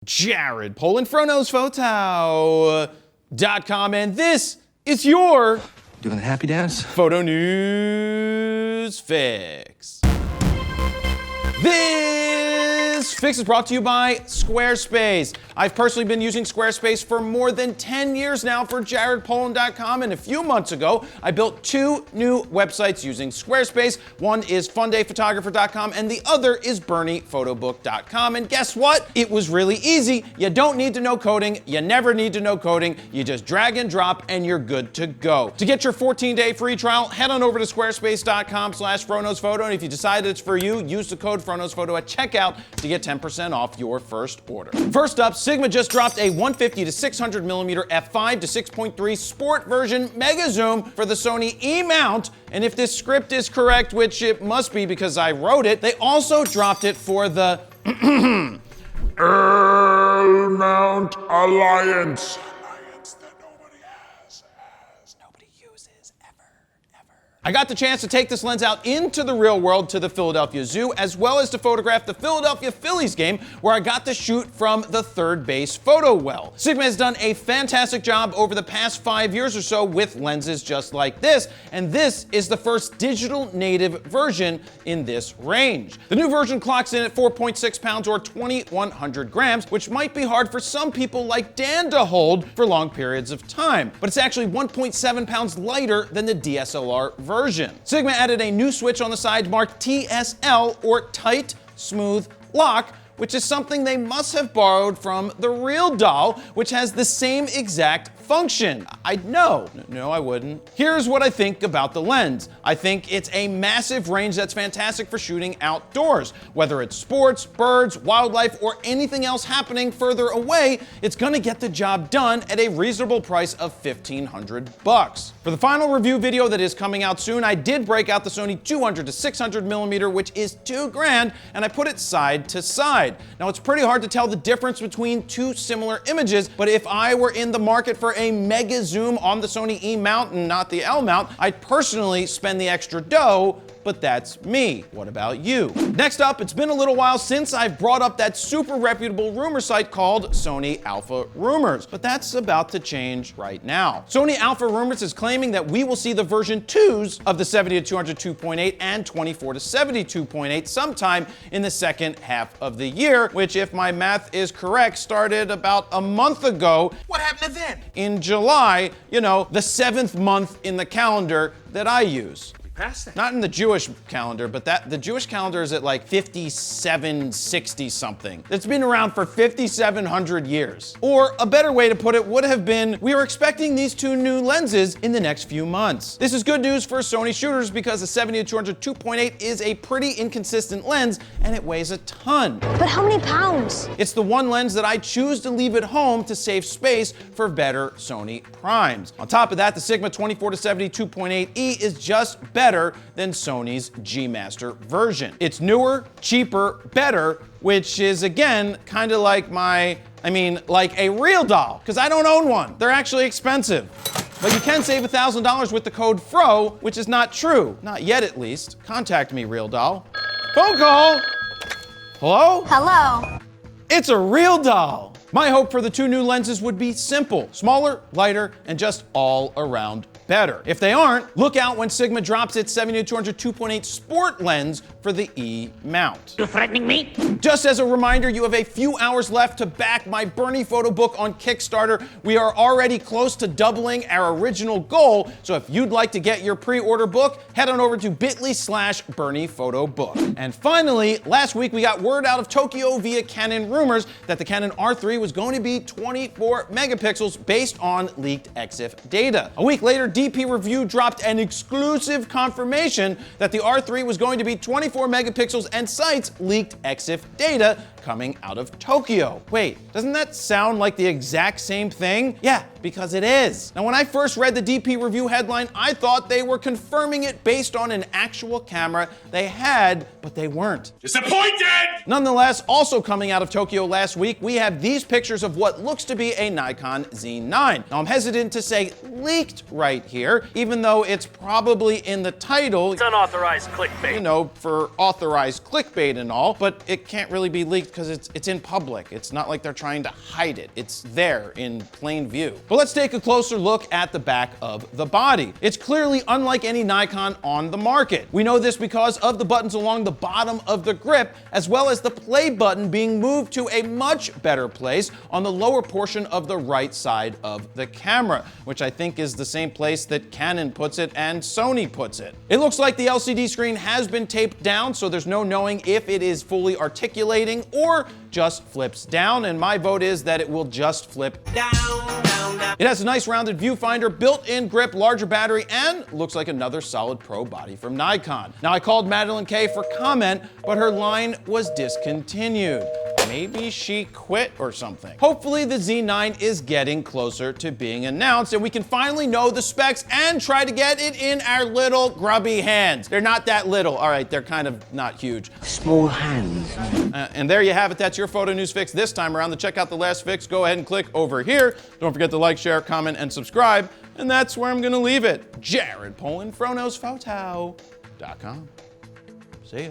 Jared Polin, FroKnowsPhoto.com, and this is your doing the happy dance photo news fix. This fix is brought to you by Squarespace. I've personally been using Squarespace for more than 10 years now for JaredPolin.com, and a few months ago, I built two new websites using Squarespace. One is FundayPhotographer.com, and the other is BerniePhotoBook.com. And guess what? It was really easy. You don't need to know coding. You never need to know coding. You just drag and drop, and you're good to go. To get your 14-day free trial, head on over to squarespace.com/FroKnowsPhoto, and if you decide it's for you, use the code FroKnowsPhoto at checkout to get 10% off your first order. First up, Sigma just dropped a 150 to 600 millimeter f5 to 6.3 sport version mega zoom for the Sony E-mount. And if this script is correct, which it must be because I wrote it, they also dropped it for the E-mount Alliance. I got the chance to take this lens out into the real world to the Philadelphia Zoo, as well as to photograph the Philadelphia Phillies game, where I got to shoot from the third base photo well. Sigma has done a fantastic job over the past 5 years or so with lenses just like this, and this is the first digital native version in this range. The new version clocks in at 4.6 pounds or 2,100 grams, which might be hard for some people like Dan to hold for long periods of time, but it's actually 1.7 pounds lighter than the DSLR version. Sigma added a new switch on the side marked TSL, or Tight Smooth Lock, which is something they must have borrowed from the Real Doll, which has the same exact function. I'd know. No, I wouldn't. Here's what I think about the lens. I think it's a massive range that's fantastic for shooting outdoors. Whether it's sports, birds, wildlife, or anything else happening further away, it's gonna get the job done at a reasonable price of $1,500. For the final review video that is coming out soon, I did break out the Sony 200 to 600 millimeter, which is $2,000, and I put it side to side. Now, it's pretty hard to tell the difference between two similar images, but if I were in the market for a mega zoom on the Sony E-mount and not the L-mount, I'd personally spend the extra dough, but that's me. What about you? Next up, it's been a little while since I've brought up that super reputable rumor site called Sony Alpha Rumors, but that's about to change right now. Sony Alpha Rumors is claiming that we will see the version 2s of the 70 to 200 2.8 and 24 to 70 2.8 sometime in the second half of the year, which, if my math is correct, started about a month ago. What happened to then? In July, you know, the 7th month in the calendar that I use. Not in the Jewish calendar, but the Jewish calendar is at like 5760 something. It's been around for 5,700 years. Or a better way to put it would have been, we are expecting these two new lenses in the next few months. This is good news for Sony shooters because the 70 to 200 2.8 is a pretty inconsistent lens and it weighs a ton. But how many pounds? It's the one lens that I choose to leave at home to save space for better Sony primes. On top of that, the Sigma 24 to 70 2.8E is just better than Sony's G Master version. It's newer, cheaper, better, which is again kind of like like a Real Doll, because I don't own one. They're actually expensive. But you can save $1,000 with the code FRO, which is not true. Not yet, at least. Contact me, Real Doll. Phone call! Hello? Hello. It's a Real Doll. My hope for the two new lenses would be simple: smaller, lighter, and just all around better. If they aren't, look out when Sigma drops its 70 to 200 2.8 sport lens for the E-mount. You threatening me? Just as a reminder, you have a few hours left to back my Bernie Photo book on Kickstarter. We are already close to doubling our original goal, so if you'd like to get your pre-order book, head on over to bit.ly/BerniePhotoBook. And finally, last week we got word out of Tokyo via Canon rumors that the Canon R3 was going to be 24 megapixels based on leaked EXIF data. A week later, DP Review dropped an exclusive confirmation that the R3 was going to be 24 megapixels and cites leaked EXIF data coming out of Tokyo. Wait, doesn't that sound like the exact same thing? Yeah, because it is. Now, when I first read the DP Review headline, I thought they were confirming it based on an actual camera they had, but they weren't. Disappointed! Nonetheless, also coming out of Tokyo last week, we have these pictures of what looks to be a Nikon Z9. Now, I'm hesitant to say leaked right here, even though it's probably in the title. It's unauthorized clickbait. You know, for authorized clickbait and all, but it can't really be leaked because it's in public. It's not like they're trying to hide it. It's there in plain view. But let's take a closer look at the back of the body. It's clearly unlike any Nikon on the market. We know this because of the buttons along the bottom of the grip, as well as the play button being moved to a much better place on the lower portion of the right side of the camera, which I think is the same place that Canon puts it and Sony puts it. It looks like the LCD screen has been taped down, so there's no knowing if it is fully articulating or just flips down, and my vote is that it will just flip down. It has a nice rounded viewfinder, built-in grip, larger battery, and looks like another solid pro body from Nikon. Now, I called Madeline K for comment, but her line was discontinued. Maybe she quit or something. Hopefully the Z9 is getting closer to being announced and we can finally know the specs and try to get it in our little grubby hands. They're not that little. All right, they're kind of not huge. Small hands. And there you have it. That's your photo news fix this time around. To check out the last fix, go ahead and click over here. Don't forget to like, share, comment, and subscribe. And that's where I'm gonna leave it. Jared Polin, FroKnowsPhoto.com. See ya.